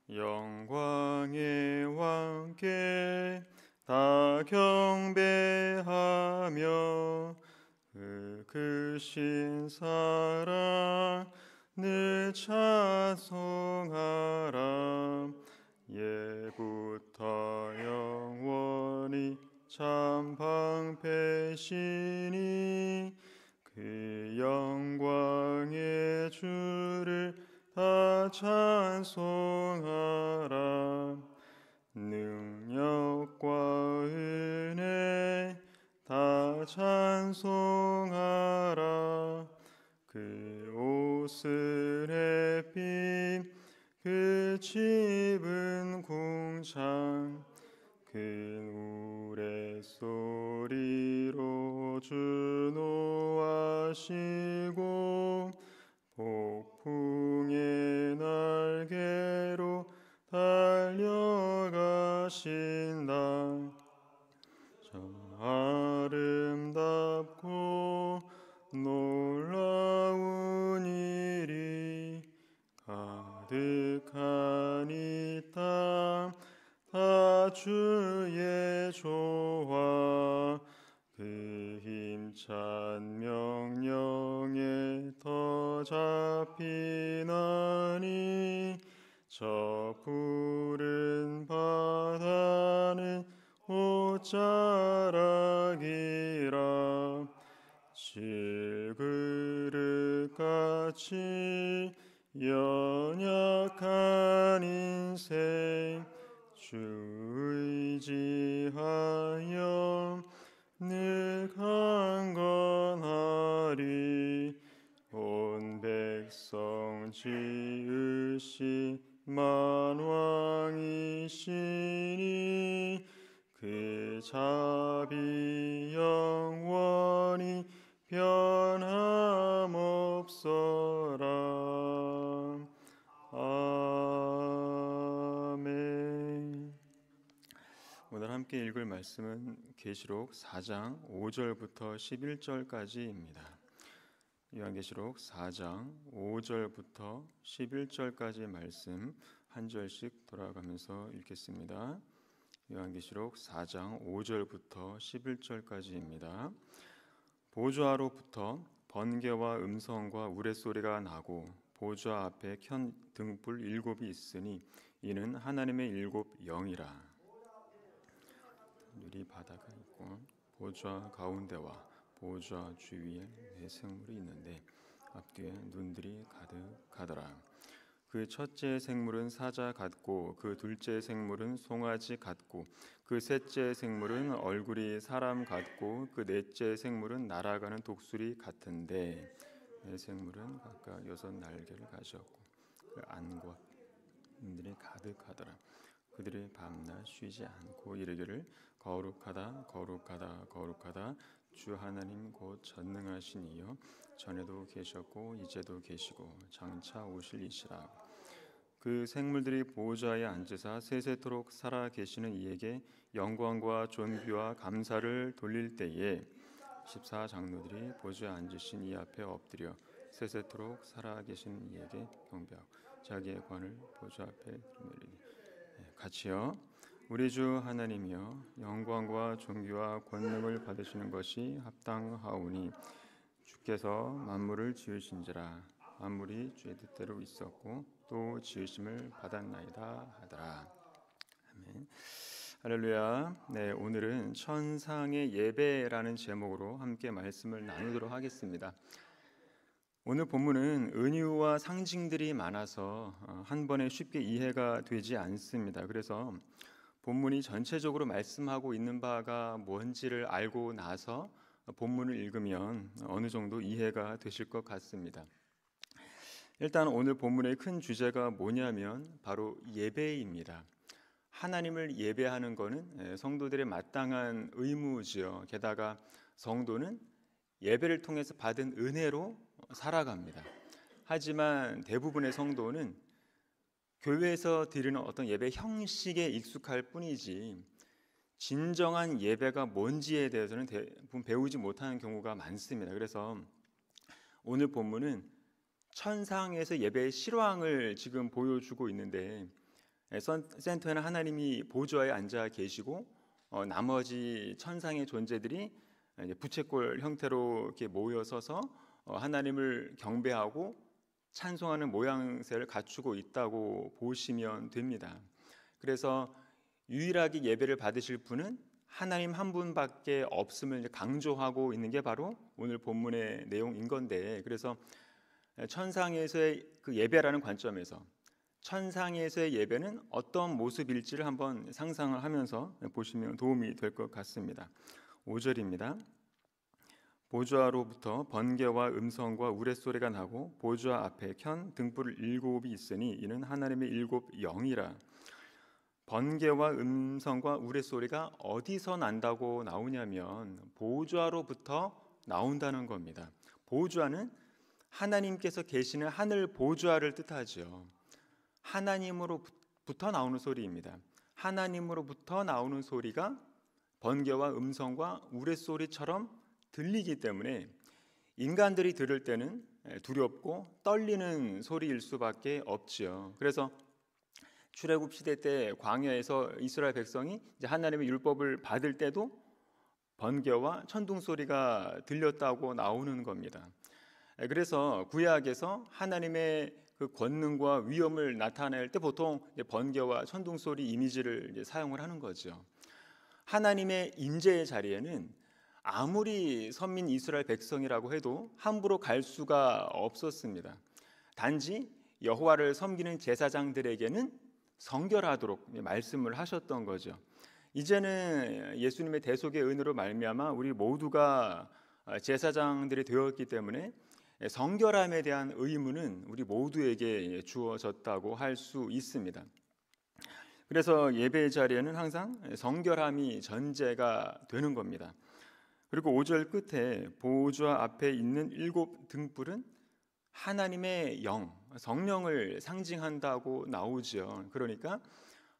영광의 왕께 다 경배하며 그 크신 사랑 늘 찬송하라. 예부터 영원히 참 방패시니 그 영광의 주를 다 찬송하라. 능력과 은혜 다 찬송하라. 그 옷은 햇빛 그 집은 궁창 큰 우레소리로 주노하시고 폭풍의 날개로 달려가신다. 저 아름답고 놀라운 일이 가득한 이 땅 다 주의 조화 그 힘찬 명령에 더 잡히나니 저 푸른 바다는 옷자락이라. 질그릇같이 연약한 인생 주 의지하여 늘 강건하리. 온 백성 지으신 만왕이시니 그 자비 영원히 변함없어라. 아멘. 오늘 함께 읽을 말씀은 계시록 4장 5절부터 11절까지입니다. 요한계시록 4장 5절부터 11절까지의 말씀 한 절씩 돌아가면서 읽겠습니다. 요한계시록 4장 5절부터 11절까지입니다. 보좌로부터 번개와 음성과 우레소리가 나고 보좌 앞에 켠 등불 7이 있으니 이는 하나님의 7 영이라. 유리 바다가 있고 보좌 가운데와 보좌 주위에 네 생물이 있는데 앞뒤에 눈들이 가득하더라. 그 첫째 생물은 사자 같고 그 둘째 생물은 송아지 같고 그 셋째 생물은 얼굴이 사람 같고 그 넷째 생물은 날아가는 독수리 같은데 네 생물은 각각 6 날개를 가졌고 그 안과 눈들이 가득하더라. 그들이 밤낮 쉬지 않고 이르기를 거룩하다 거룩하다 거룩하다 주 하나님 곧 전능하신 이여 전에도 계셨고 이제도 계시고 장차 오실 이시라. 그 생물들이 보좌에 앉으사 세세토록 살아 계시는 이에게 영광과 존귀와 감사를 돌릴 때에 14장로들이 보좌에 앉으신 이 앞에 엎드려 세세토록 살아 계신 이에게 경배하고 자기의 관을 보좌 앞에 드리니. 같이요. 우리 주 하나님이여 영광과 존귀와 권능을 받으시는 것이 합당하오니 주께서 만물을 지으신지라. 만물이 주의 뜻대로 있었고 또 지으심을 받았나이다 하더라. 아멘. 할렐루야. 네, 오늘은 천상의 예배라는 제목으로 함께 말씀을 나누도록 하겠습니다. 오늘 본문은 은유와 상징들이 많아서 한 번에 쉽게 이해가 되지 않습니다. 그래서 본문이 전체적으로 말씀하고 있는 바가 뭔지를 알고 나서 본문을 읽으면 어느 정도 이해가 되실 것 같습니다. 일단 오늘 본문의 큰 주제가 뭐냐면 바로 예배입니다. 하나님을 예배하는 것은 성도들의 마땅한 의무지요. 게다가 성도는 예배를 통해서 받은 은혜로 살아갑니다. 하지만 대부분의 성도는 교회에서 드리는 어떤 예배 형식에 익숙할 뿐이지 진정한 예배가 뭔지에 대해서는 대부분 배우지 못하는 경우가 많습니다. 그래서 오늘 본문은 천상에서 예배의 실황을 지금 보여주고 있는데 센터에는 하나님이 보좌에 앉아 계시고 나머지 천상의 존재들이 이제 부채꼴 형태로 이렇게 모여서서 하나님을 경배하고 찬송하는 모양새를 갖추고 있다고 보시면 됩니다. 그래서 유일하게 예배를 받으실 분은 하나님 한 분밖에 없음을 강조하고 있는 게 바로 오늘 본문의 내용인 건데, 그래서 천상에서의 그 예배라는 관점에서 천상에서의 예배는 어떤 모습일지를 한번 상상을 하면서 보시면 도움이 될 것 같습니다. 5절입니다. 보좌로부터 번개와 음성과 우레소리가 나고 보좌 앞에 켠 등불 7이 있으니 이는 하나님의 7 영이라. 번개와 음성과 우레소리가 어디서 난다고 나오냐면 보좌로부터 나온다는 겁니다. 보좌는 하나님께서 계시는 하늘 보좌를 뜻하죠. 하나님으로부터 나오는 소리입니다. 하나님으로부터 나오는 소리가 번개와 음성과 우레소리처럼 들리기 때문에 인간들이 들을 때는 두렵고 떨리는 소리일 수밖에 없지요. 그래서 출애굽 시대 때 광야에서 이스라엘 백성이 이제 하나님의 율법을 받을 때도 번개와 천둥 소리가 들렸다고 나오는 겁니다. 그래서 구약에서 하나님의 그 권능과 위엄을 나타낼 때 보통 번개와 천둥 소리 이미지를 이제 사용을 하는 거죠. 하나님의 임재의 자리에는 아무리 선민 이스라엘 백성이라고 해도 함부로 갈 수가 없었습니다. 단지 여호와를 섬기는 제사장들에게는 성결하도록 말씀을 하셨던 거죠. 이제는 예수님의 대속의 은혜로 말미암아 우리 모두가 제사장들이 되었기 때문에 성결함에 대한 의무는 우리 모두에게 주어졌다고 할 수 있습니다. 그래서 예배의 자리에는 항상 성결함이 전제가 되는 겁니다. 그리고 5절 끝에 보좌 앞에 있는 7 등불은 하나님의 영, 성령을 상징한다고 나오죠. 그러니까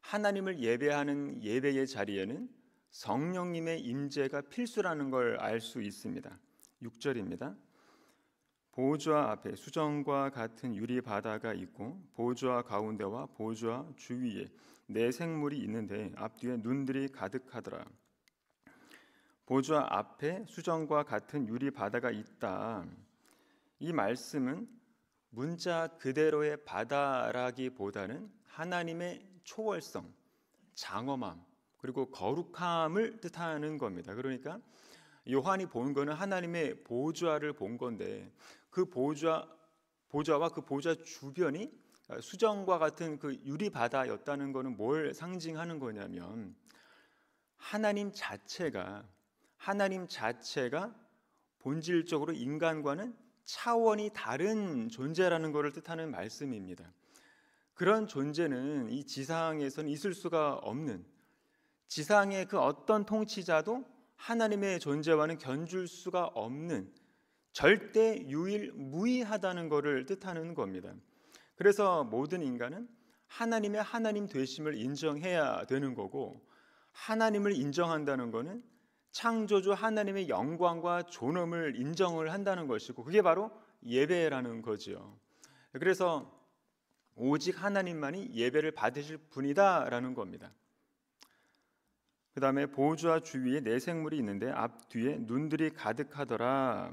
하나님을 예배하는 예배의 자리에는 성령님의 임재가 필수라는 걸 알 수 있습니다. 6절입니다. 보좌 앞에 수정과 같은 유리 바다가 있고 보좌 가운데와 보좌 주위에 네 생물이 있는데 앞뒤에 눈들이 가득하더라. 보좌 앞에 수정과 같은 유리 바다가 있다. 이 말씀은 문자 그대로의 바다라기보다는 하나님의 초월성, 장엄함, 그리고 거룩함을 뜻하는 겁니다. 그러니까 요한이 본 거는 하나님의 보좌를 본 건데 그 보좌와 그 보좌 주변이 수정과 같은 그 유리 바다였다는 것은 뭘 상징하는 거냐면 하나님 자체가 본질적으로 인간과는 차원이 다른 존재라는 것을 뜻하는 말씀입니다. 그런 존재는 이 지상에서는 있을 수가 없는, 지상의 그 어떤 통치자도 하나님의 존재와는 견줄 수가 없는 절대 유일무이하다는 것을 뜻하는 겁니다. 그래서 모든 인간은 하나님의 하나님 되심을 인정해야 되는 거고, 하나님을 인정한다는 것은 창조주 하나님의 영광과 존엄을 인정을 한다는 것이고, 그게 바로 예배라는 거지요. 그래서 오직 하나님만이 예배를 받으실 분이다라는 겁니다. 그 다음에 보좌 주위에 네 생물이 있는데 앞뒤에 눈들이 가득하더라.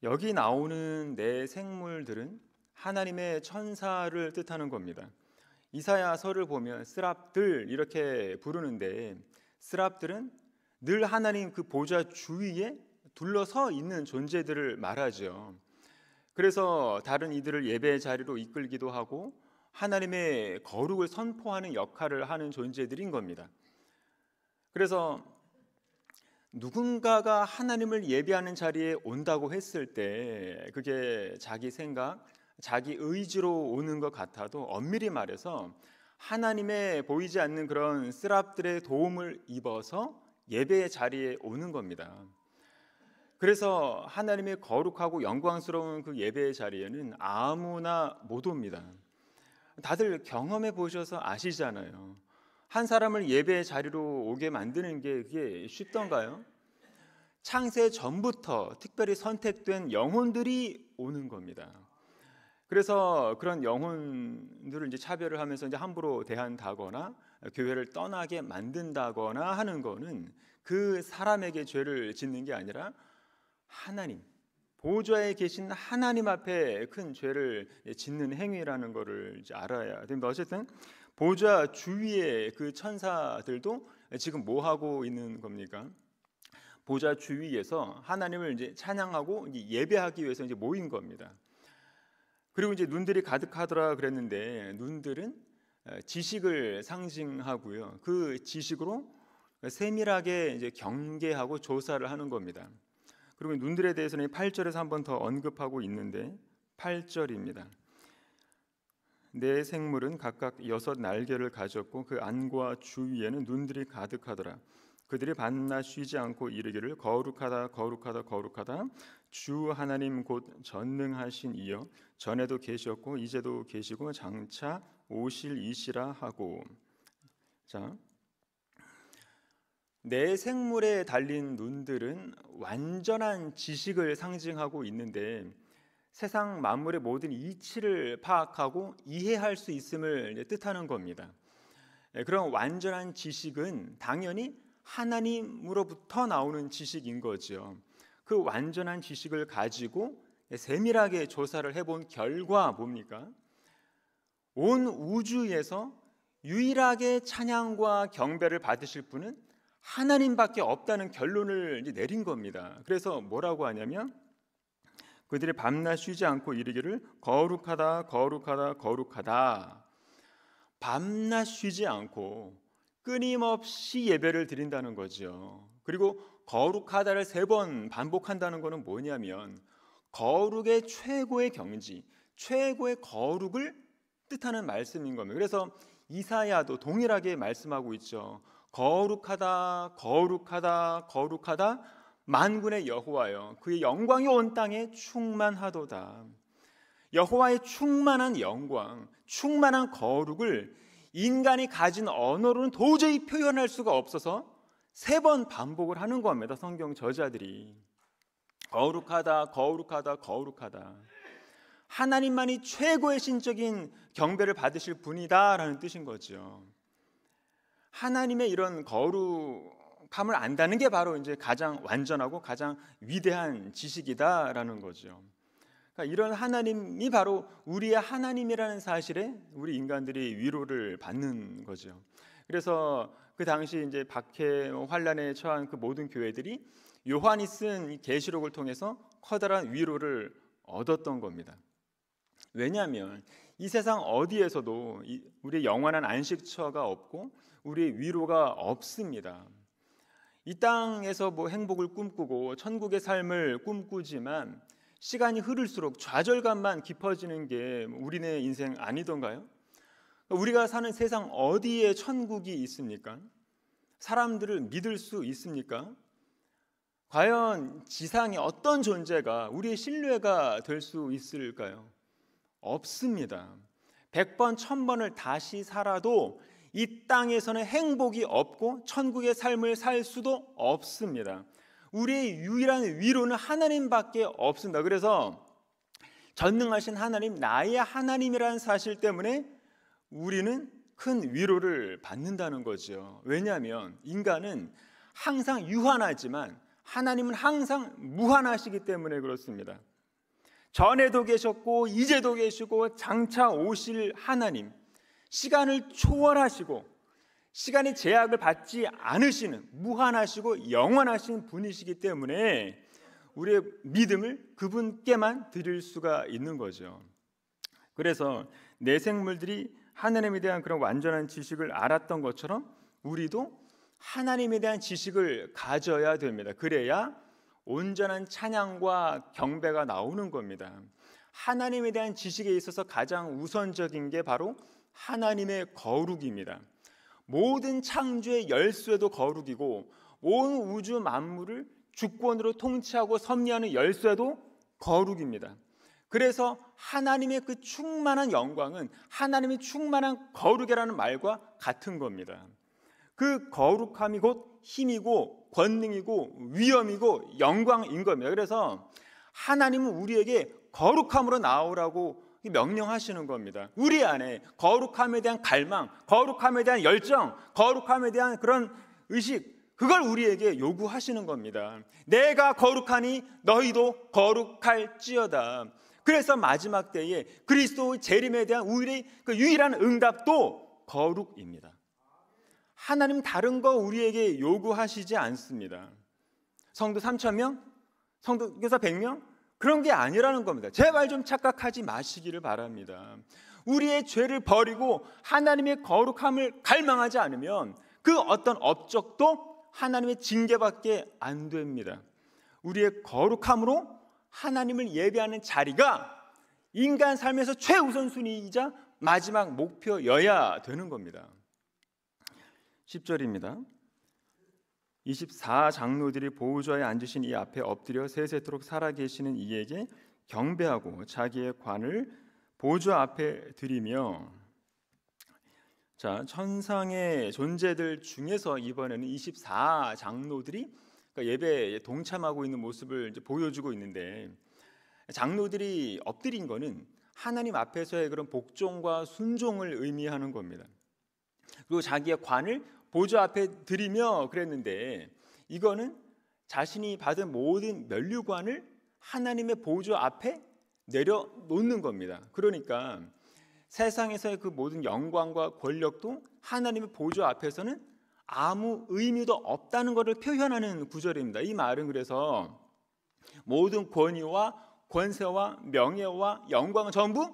여기 나오는 네 생물들은 하나님의 천사를 뜻하는 겁니다. 이사야서를 보면 스랍들 이렇게 부르는데, 스랍들은 늘 하나님 그 보좌 주위에 둘러서 있는 존재들을 말하죠. 그래서 다른 이들을 예배의 자리로 이끌기도 하고 하나님의 거룩을 선포하는 역할을 하는 존재들인 겁니다. 그래서 누군가가 하나님을 예배하는 자리에 온다고 했을 때 그게 자기 생각, 자기 의지로 오는 것 같아도 엄밀히 말해서 하나님의 보이지 않는 그런 스랍들의 도움을 입어서 예배의 자리에 오는 겁니다. 그래서 하나님의 거룩하고 영광스러운 그 예배의 자리에는 아무나 못 옵니다. 다들 경험해 보셔서 아시잖아요. 한 사람을 예배의 자리로 오게 만드는 게 그게 쉽던가요? 창세 전부터 특별히 선택된 영혼들이 오는 겁니다. 그래서 그런 영혼들을 이제 차별을 하면서 이제 함부로 대한다거나 교회를 떠나게 만든다거나 하는 거는 그 사람에게 죄를 짓는 게 아니라 하나님, 보좌에 계신 하나님 앞에 큰 죄를 짓는 행위라는 것을 이제 알아야 됩니다. 어쨌든 보좌 주위의 그 천사들도 지금 뭐 하고 있는 겁니까? 보좌 주위에서 하나님을 이제 찬양하고 이제 예배하기 위해서 이제 모인 겁니다. 그리고 이제 눈들이 가득하더라 그랬는데, 눈들은 지식을 상징하고요. 그 지식으로 세밀하게 이제 경계하고 조사를 하는 겁니다. 그리고 눈들에 대해서는 8절에서 한 번 더 언급하고 있는데, 8절입니다. 네 생물은 각각 6 날개를 가졌고 그 안과 주위에는 눈들이 가득하더라. 그들이 밤낮 쉬지 않고 이르기를 거룩하다 거룩하다 거룩하다 주 하나님 곧 전능하신 이여 전에도 계셨고 이제도 계시고 장차 오실 이시라 하고. 자, 네 생물에 달린 눈들은 완전한 지식을 상징하고 있는데, 세상 만물의 모든 이치를 파악하고 이해할 수 있음을 뜻하는 겁니다. 그런 완전한 지식은 당연히 하나님으로부터 나오는 지식인 거죠. 그 완전한 지식을 가지고 세밀하게 조사를 해본 결과 뭡니까? 온 우주에서 유일하게 찬양과 경배를 받으실 분은 하나님밖에 없다는 결론을 내린 겁니다. 그래서 뭐라고 하냐면, 그들이 밤낮 쉬지 않고 이르기를 거룩하다 거룩하다 거룩하다. 밤낮 쉬지 않고 끊임없이 예배를 드린다는 거죠. 그리고 거룩하다를 3번 반복한다는 것은 뭐냐면, 거룩의 최고의 경지, 최고의 거룩을 뜻하는 말씀인 겁니다. 그래서 이사야도 동일하게 말씀하고 있죠. 거룩하다 거룩하다 거룩하다 만군의 여호와여, 그의 영광이 온 땅에 충만하도다. 여호와의 충만한 영광, 충만한 거룩을 인간이 가진 언어로는 도저히 표현할 수가 없어서 3번 반복을 하는 겁니다. 성경 저자들이 거룩하다 거룩하다 거룩하다, 하나님만이 최고의 신적인 경배를 받으실 분이다라는 뜻인 거죠. 하나님의 이런 거룩함을 안다는 게 바로 이제 가장 완전하고 가장 위대한 지식이다라는 거죠. 그러니까 이런 하나님이 바로 우리의 하나님이라는 사실에 우리 인간들이 위로를 받는 거죠. 그래서 그 당시 이제 박해 환란에 처한 그 모든 교회들이 요한이 쓴 계시록을 통해서 커다란 위로를 얻었던 겁니다. 왜냐하면 이 세상 어디에서도 우리의 영원한 안식처가 없고 우리의 위로가 없습니다. 이 땅에서 뭐 행복을 꿈꾸고 천국의 삶을 꿈꾸지만 시간이 흐를수록 좌절감만 깊어지는 게 우리네 인생 아니던가요? 우리가 사는 세상 어디에 천국이 있습니까? 사람들을 믿을 수 있습니까? 과연 지상에 어떤 존재가 우리의 신뢰가 될 수 있을까요? 없습니다. 100번, 1000번을 다시 살아도 이 땅에서는 행복이 없고 천국의 삶을 살 수도 없습니다. 우리의 유일한 위로는 하나님밖에 없습니다. 그래서 전능하신 하나님, 나의 하나님이라는 사실 때문에 우리는 큰 위로를 받는다는 거죠. 왜냐하면 인간은 항상 유한하지만 하나님은 항상 무한하시기 때문에 그렇습니다. 전에도 계셨고 이제도 계시고 장차 오실 하나님, 시간을 초월하시고 시간의 제약을 받지 않으시는 무한하시고 영원하신 분이시기 때문에 우리의 믿음을 그분께만 드릴 수가 있는 거죠. 그래서 내 생물들이 하나님에 대한 그런 완전한 지식을 알았던 것처럼 우리도 하나님에 대한 지식을 가져야 됩니다. 그래야 온전한 찬양과 경배가 나오는 겁니다. 하나님에 대한 지식에 있어서 가장 우선적인 게 바로 하나님의 거룩입니다. 모든 창조의 열쇠도 거룩이고 온 우주 만물을 주권으로 통치하고 섭리하는 열쇠도 거룩입니다. 그래서 하나님의 그 충만한 영광은 하나님의 충만한 거룩이라는 말과 같은 겁니다. 그 거룩함이 곧 힘이고 권능이고 위엄이고 영광인 겁니다. 그래서 하나님은 우리에게 거룩함으로 나오라고 명령하시는 겁니다. 우리 안에 거룩함에 대한 갈망, 거룩함에 대한 열정, 거룩함에 대한 그런 의식, 그걸 우리에게 요구하시는 겁니다. 내가 거룩하니 너희도 거룩할지어다. 그래서 마지막 때에 그리스도의 재림에 대한 우리의 그 유일한 응답도 거룩입니다. 하나님 다른 거 우리에게 요구하시지 않습니다. 성도 3,000명? 성도 교사 100명? 그런 게 아니라는 겁니다. 제발 좀 착각하지 마시기를 바랍니다. 우리의 죄를 버리고 하나님의 거룩함을 갈망하지 않으면 그 어떤 업적도 하나님의 징계밖에 안 됩니다. 우리의 거룩함으로 하나님을 예배하는 자리가 인간 삶에서 최우선순위이자 마지막 목표여야 되는 겁니다. 10절입니다. 24장로들이 보호자에 앉으신 이 앞에 엎드려 세세토록 살아계시는 이에게 경배하고 자기의 관을 보좌 앞에 드리며, 자, 천상의 존재들 중에서 이번에는 24장로들이 예배에 동참하고 있는 모습을 이제 보여주고 있는데, 장로들이 엎드린 거는 하나님 앞에서의 그런 복종과 순종을 의미하는 겁니다. 그리고 자기의 관을 보좌 앞에 드리며 그랬는데, 이거는 자신이 받은 모든 면류관을 하나님의 보좌 앞에 내려놓는 겁니다. 그러니까 세상에서의 그 모든 영광과 권력도 하나님의 보좌 앞에서는 아무 의미도 없다는 것을 표현하는 구절입니다. 이 말은 그래서 모든 권위와 권세와 명예와 영광은 전부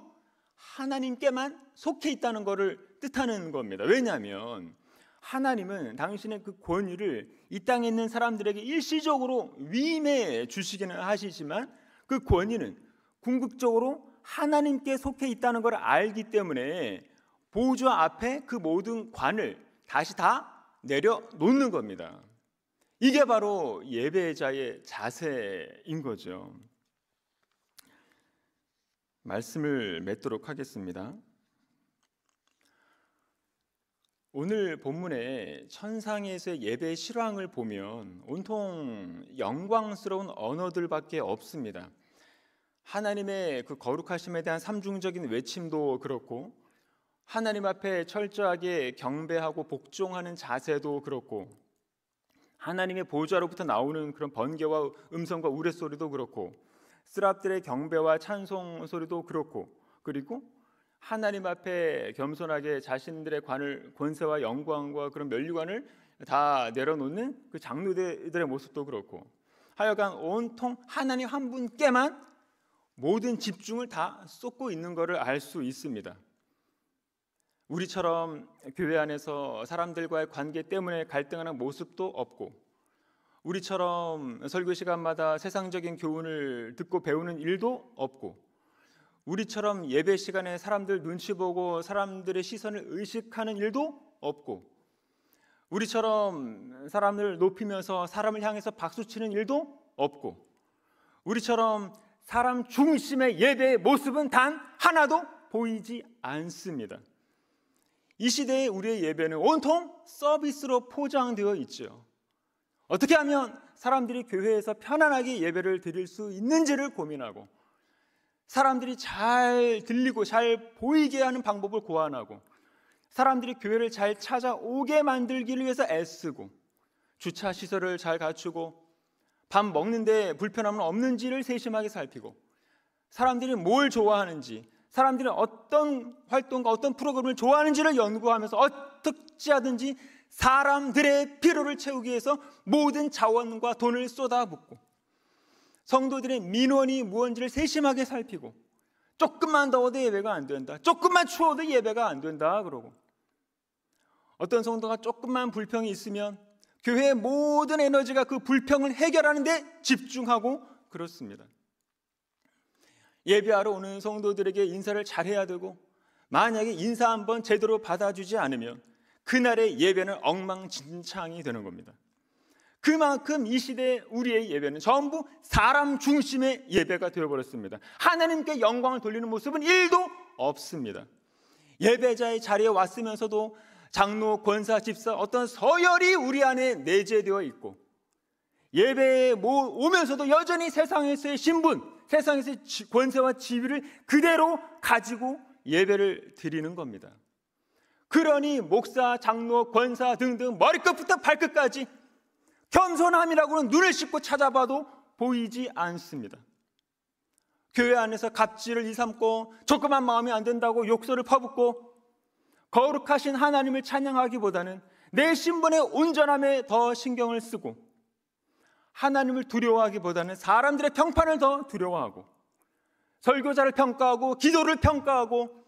하나님께만 속해 있다는 것을 뜻하는 겁니다. 왜냐하면 하나님은 당신의 그 권위를 이 땅에 있는 사람들에게 일시적으로 위임해 주시기는 하시지만 그 권위는 궁극적으로 하나님께 속해 있다는 걸 알기 때문에 보좌 앞에 그 모든 관을 다시 다 내려놓는 겁니다. 이게 바로 예배자의 자세인 거죠. 말씀을 맺도록 하겠습니다. 오늘 본문의 천상에서의 예배의 실황을 보면 온통 영광스러운 언어들밖에 없습니다. 하나님의 그 거룩하심에 대한 삼중적인 외침도 그렇고, 하나님 앞에 철저하게 경배하고 복종하는 자세도 그렇고, 하나님의 보좌로부터 나오는 그런 번개와 음성과 우레소리도 그렇고, 스랍들의 경배와 찬송 소리도 그렇고, 그리고 하나님 앞에 겸손하게 자신들의 관을, 권세와 영광과 그런 면류관을 다 내려놓는 그 장로들의 모습도 그렇고, 하여간 온통 하나님 한 분께만 모든 집중을 다 쏟고 있는 것을 알 수 있습니다. 우리처럼 교회 안에서 사람들과의 관계 때문에 갈등하는 모습도 없고, 우리처럼 설교 시간마다 세상적인 교훈을 듣고 배우는 일도 없고, 우리처럼 예배 시간에 사람들 눈치 보고 사람들의 시선을 의식하는 일도 없고, 우리처럼 사람을 높이면서 사람을 향해서 박수치는 일도 없고, 우리처럼 사람 중심의 예배의 모습은 단 하나도 보이지 않습니다. 이 시대의 우리의 예배는 온통 서비스로 포장되어 있죠. 어떻게 하면 사람들이 교회에서 편안하게 예배를 드릴 수 있는지를 고민하고, 사람들이 잘 들리고 잘 보이게 하는 방법을 고안하고, 사람들이 교회를 잘 찾아오게 만들기를 위해서 애쓰고, 주차 시설을 잘 갖추고, 밥 먹는데 불편함은 없는지를 세심하게 살피고, 사람들이 뭘 좋아하는지, 사람들이 어떤 활동과 어떤 프로그램을 좋아하는지를 연구하면서 어떻게 하든지 사람들의 필요를 채우기 위해서 모든 자원과 돈을 쏟아붓고, 성도들의 민원이 무언지를 세심하게 살피고, 조금만 더워도 예배가 안 된다, 조금만 추워도 예배가 안 된다 그러고, 어떤 성도가 조금만 불평이 있으면 교회의 모든 에너지가 그 불평을 해결하는 데 집중하고 그렇습니다. 예배하러 오는 성도들에게 인사를 잘해야 되고, 만약에 인사 한번 제대로 받아주지 않으면 그날의 예배는 엉망진창이 되는 겁니다. 그만큼 이 시대의 우리의 예배는 전부 사람 중심의 예배가 되어버렸습니다. 하나님께 영광을 돌리는 모습은 1도 없습니다. 예배자의 자리에 왔으면서도 장로, 권사, 집사 어떤 서열이 우리 안에 내재되어 있고, 예배에 오면서도 여전히 세상에서의 신분, 세상에서의 권세와 지위를 그대로 가지고 예배를 드리는 겁니다. 그러니 목사, 장로, 권사 등등 머리끝부터 발끝까지 겸손함이라고는 눈을 씻고 찾아봐도 보이지 않습니다. 교회 안에서 갑질을 일삼고 조그만 마음이 안 된다고 욕설을 퍼붓고 거룩하신 하나님을 찬양하기보다는 내 신분의 온전함에 더 신경을 쓰고 하나님을 두려워하기보다는 사람들의 평판을 더 두려워하고 설교자를 평가하고 기도를 평가하고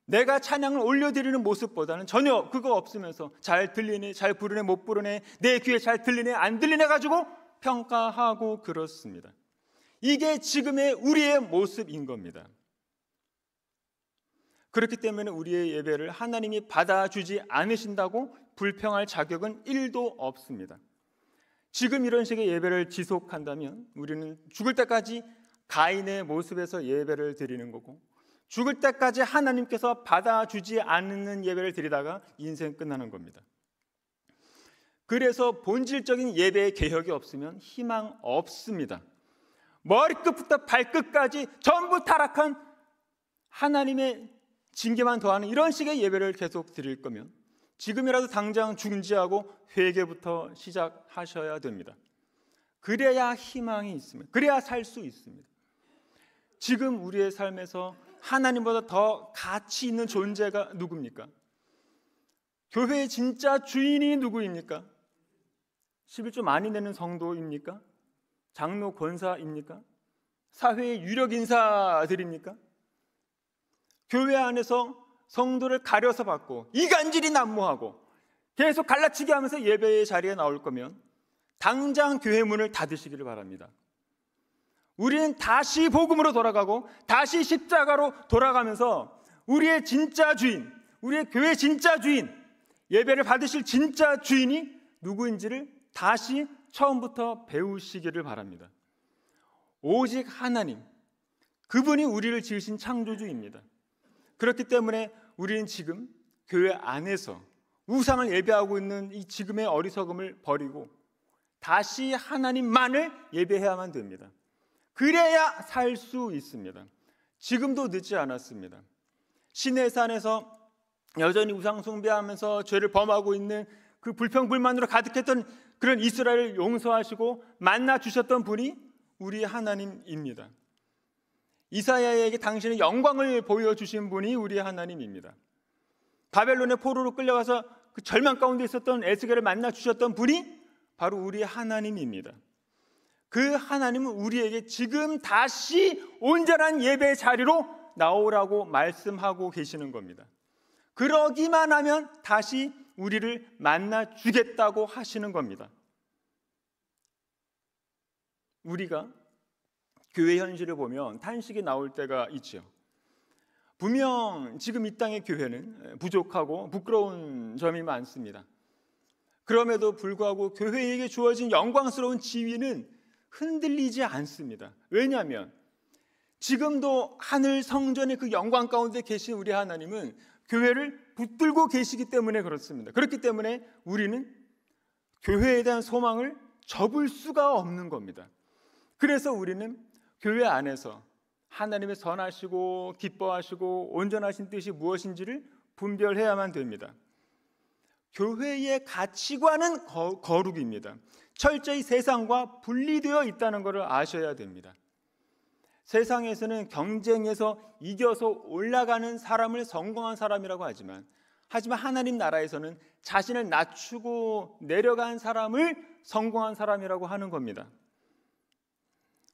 내가 찬양을 올려드리는 모습보다는 전혀 그거 없으면서 잘 들리네, 잘 부르네, 못 부르네, 내 귀에 잘 들리네, 안 들리네 가지고 평가하고 그렇습니다. 이게 지금의 우리의 모습인 겁니다. 그렇기 때문에 우리의 예배를 하나님이 받아주지 않으신다고 불평할 자격은 1도 없습니다. 지금 이런 식의 예배를 지속한다면 우리는 죽을 때까지 가인의 모습에서 예배를 드리는 거고 죽을 때까지 하나님께서 받아주지 않는 예배를 드리다가 인생 끝나는 겁니다. 그래서 본질적인 예배의 개혁이 없으면 희망 없습니다. 머리끝부터 발끝까지 전부 타락한 하나님의 징계만 더하는 이런 식의 예배를 계속 드릴 거면 지금이라도 당장 중지하고 회개부터 시작하셔야 됩니다. 그래야 희망이 있습니다. 그래야 살 수 있습니다. 지금 우리의 삶에서 하나님보다 더 가치 있는 존재가 누굽니까? 교회의 진짜 주인이 누구입니까? 11조 많이 내는 성도입니까? 장로 권사입니까? 사회의 유력 인사들입니까? 교회 안에서 성도를 가려서 받고 이간질이 난무하고 계속 갈라치기 하면서 예배의 자리에 나올 거면 당장 교회 문을 닫으시기를 바랍니다. 우리는 다시 복음으로 돌아가고 다시 십자가로 돌아가면서 우리의 진짜 주인, 우리의 교회의 진짜 주인, 예배를 받으실 진짜 주인이 누구인지를 다시 처음부터 배우시기를 바랍니다. 오직 하나님, 그분이 우리를 지으신 창조주입니다. 그렇기 때문에 우리는 지금 교회 안에서 우상을 예배하고 있는 이 지금의 어리석음을 버리고 다시 하나님만을 예배해야만 됩니다. 그래야 살 수 있습니다. 지금도 늦지 않았습니다. 시내산에서 여전히 우상 숭배하면서 죄를 범하고 있는 그 불평불만으로 가득했던 그런 이스라엘을 용서하시고 만나 주셨던 분이 우리 하나님입니다. 이사야에게 당신의 영광을 보여주신 분이 우리 하나님입니다. 바벨론의 포로로 끌려가서 그 절망 가운데 있었던 에스겔을 만나 주셨던 분이 바로 우리 하나님입니다. 그 하나님은 우리에게 지금 다시 온전한 예배의 자리로 나오라고 말씀하고 계시는 겁니다. 그러기만 하면 다시 우리를 만나 주겠다고 하시는 겁니다. 우리가 교회 현실을 보면 탄식이 나올 때가 있죠. 분명 지금 이 땅의 교회는 부족하고 부끄러운 점이 많습니다. 그럼에도 불구하고 교회에게 주어진 영광스러운 지위는 흔들리지 않습니다. 왜냐하면 지금도 하늘 성전의 그 영광 가운데 계신 우리 하나님은 교회를 붙들고 계시기 때문에 그렇습니다. 그렇기 때문에 우리는 교회에 대한 소망을 접을 수가 없는 겁니다. 그래서 우리는 교회 안에서 하나님의 선하시고 기뻐하시고 온전하신 뜻이 무엇인지를 분별해야만 됩니다. 교회의 가치관은 거룩입니다. 철저히 세상과 분리되어 있다는 것을 아셔야 됩니다. 세상에서는 경쟁에서 이겨서 올라가는 사람을 성공한 사람이라고 하지만 하나님 나라에서는 자신을 낮추고 내려간 사람을 성공한 사람이라고 하는 겁니다.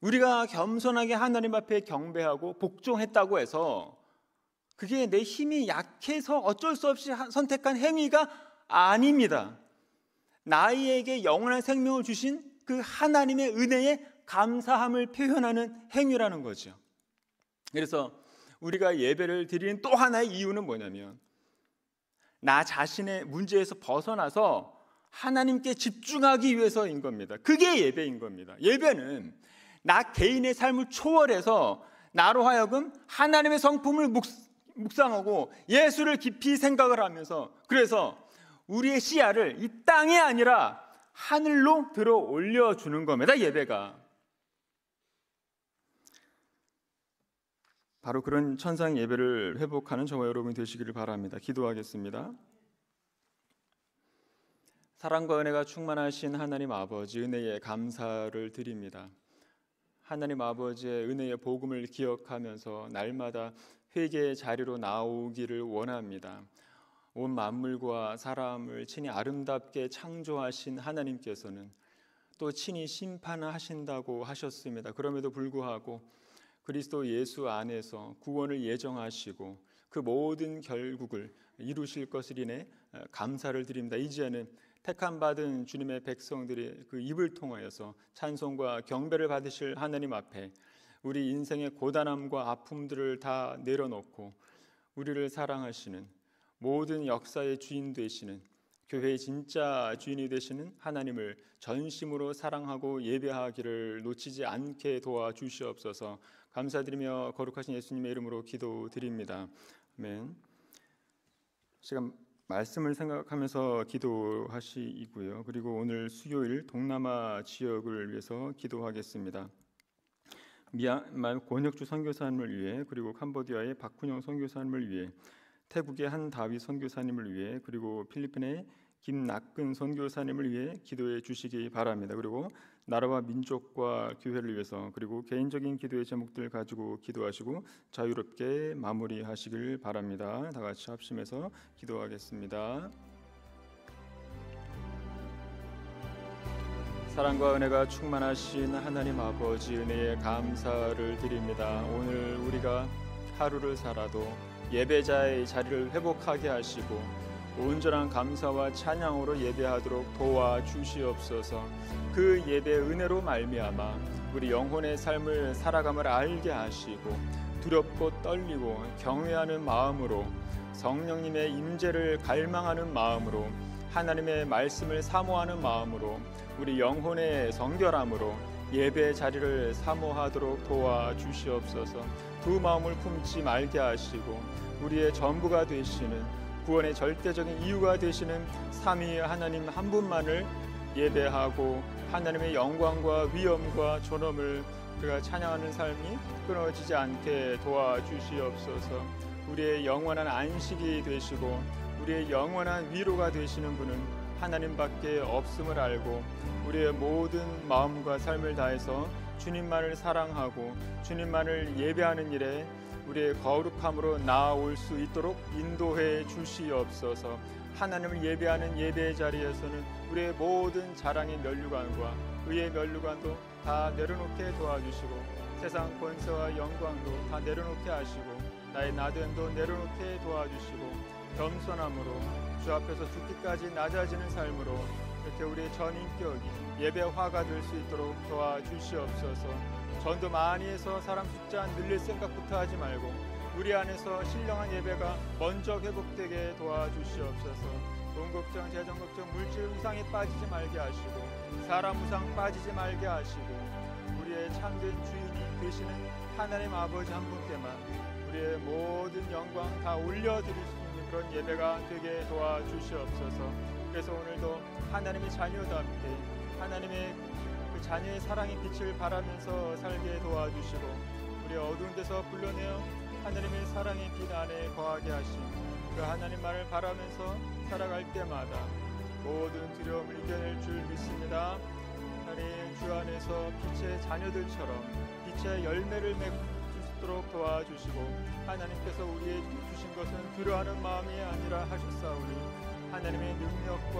우리가 겸손하게 하나님 앞에 경배하고 복종했다고 해서 그게 내 힘이 약해서 어쩔 수 없이 선택한 행위가 아닙니다. 나에게 영원한 생명을 주신 그 하나님의 은혜에 감사함을 표현하는 행위라는 거죠. 그래서 우리가 예배를 드리는 또 하나의 이유는 뭐냐면 나 자신의 문제에서 벗어나서 하나님께 집중하기 위해서인 겁니다. 그게 예배인 겁니다. 예배는 나 개인의 삶을 초월해서 나로 하여금 하나님의 성품을 묵상하고 예수를 깊이 생각을 하면서 그래서 우리의 시야를 이 땅이 아니라 하늘로 들어 올려주는 겁니다. 예배가. 바로 그런 천상 예배를 회복하는 저와 여러분이 되시기를 바랍니다. 기도하겠습니다. 사랑과 은혜가 충만하신 하나님 아버지, 은혜에 감사를 드립니다. 하나님 아버지의 은혜의 복음을 기억하면서 날마다 회개의 자리로 나오기를 원합니다. 온 만물과 사람을 친히 아름답게 창조하신 하나님께서는 또 친히 심판하신다고 하셨습니다. 그럼에도 불구하고 그리스도 예수 안에서 구원을 예정하시고 그 모든 결국을 이루실 것을 인해 감사를 드립니다. 이제는 택함 받은 주님의 백성들이 그 입을 통하여서 찬송과 경배를 받으실 하나님 앞에 우리 인생의 고단함과 아픔들을 다 내려놓고 우리를 사랑하시는 모든 역사의 주인 되시는 교회의 진짜 주인이 되시는 하나님을 전심으로 사랑하고 예배하기를 놓치지 않게 도와주시옵소서. 감사드리며 거룩하신 예수님의 이름으로 기도드립니다. 아멘. 시간 말씀을 생각하면서 기도하시고요. 그리고 오늘 수요일 동남아 지역을 위해서 기도하겠습니다. 미얀마 권혁주 선교사님을 위해, 그리고 캄보디아의 박훈영 선교사님을 위해, 태국의 한다위 선교사님을 위해, 그리고 필리핀의 김낙근 선교사님을 위해 기도해 주시기 바랍니다. 그리고 나라와 민족과 교회를 위해서, 그리고 개인적인 기도의 제목들 가지고 기도하시고 자유롭게 마무리하시길 바랍니다. 다 같이 합심해서 기도하겠습니다. 사랑과 은혜가 충만하신 하나님 아버지, 은혜에 감사를 드립니다. 오늘 우리가 하루를 살아도 예배자의 자리를 회복하게 하시고 온전한 감사와 찬양으로 예배하도록 도와주시옵소서. 그 예배의 은혜로 말미암아 우리 영혼의 삶을 살아감을 알게 하시고 두렵고 떨리고 경외하는 마음으로, 성령님의 임재를 갈망하는 마음으로, 하나님의 말씀을 사모하는 마음으로, 우리 영혼의 성결함으로 예배의 자리를 사모하도록 도와주시옵소서. 두 마음을 품지 말게 하시고 우리의 전부가 되시는, 구원의 절대적인 이유가 되시는 삼위 하나님 한 분만을 예배하고 하나님의 영광과 위엄과 존엄을 우리가 찬양하는 삶이 끊어지지 않게 도와주시옵소서. 우리의 영원한 안식이 되시고 우리의 영원한 위로가 되시는 분은 하나님밖에 없음을 알고 우리의 모든 마음과 삶을 다해서 주님만을 사랑하고 주님만을 예배하는 일에 우리의 거룩함으로 나아올 수 있도록 인도해 주시옵소서. 하나님을 예배하는 예배의 자리에서는 우리의 모든 자랑의 면류관과 의의 면류관도 다 내려놓게 도와주시고 세상 권세와 영광도 다 내려놓게 하시고 나의 나됨도 내려놓게 도와주시고 겸손함으로 주 앞에서 죽기까지 낮아지는 삶으로 이렇게 우리의 전인격이 예배화가 될 수 있도록 도와주시옵소서. 전도 많이 해서 사람 숫자 늘릴 생각부터 하지 말고 우리 안에서 신령한 예배가 먼저 회복되게 도와주시옵소서. 돈 걱정, 재정 걱정, 물질 우상에 빠지지 말게 하시고 사람 우상 빠지지 말게 하시고 우리의 참된 주인이 되시는 하나님 아버지 한 분께만 우리의 모든 영광 다 올려드릴 수 있는 그런 예배가 되게 도와주시옵소서. 그래서 오늘도 하나님의 자녀답게 하나님의 그 자녀의 사랑의 빛을 바라면서 살게 도와주시고 우리 어두운 데서 불러내어 하나님의 사랑의 빛 안에 거하게 하신 그 하나님만을 바라면서 살아갈 때마다 모든 두려움을 이겨낼 줄 믿습니다. 하나님 주 안에서 빛의 자녀들처럼 빛의 열매를 맺을 수 있도록 도와주시고 하나님께서 우리에게 주신 것은 두려워하는 마음이 아니라 하셨사오니 하나님의 능력과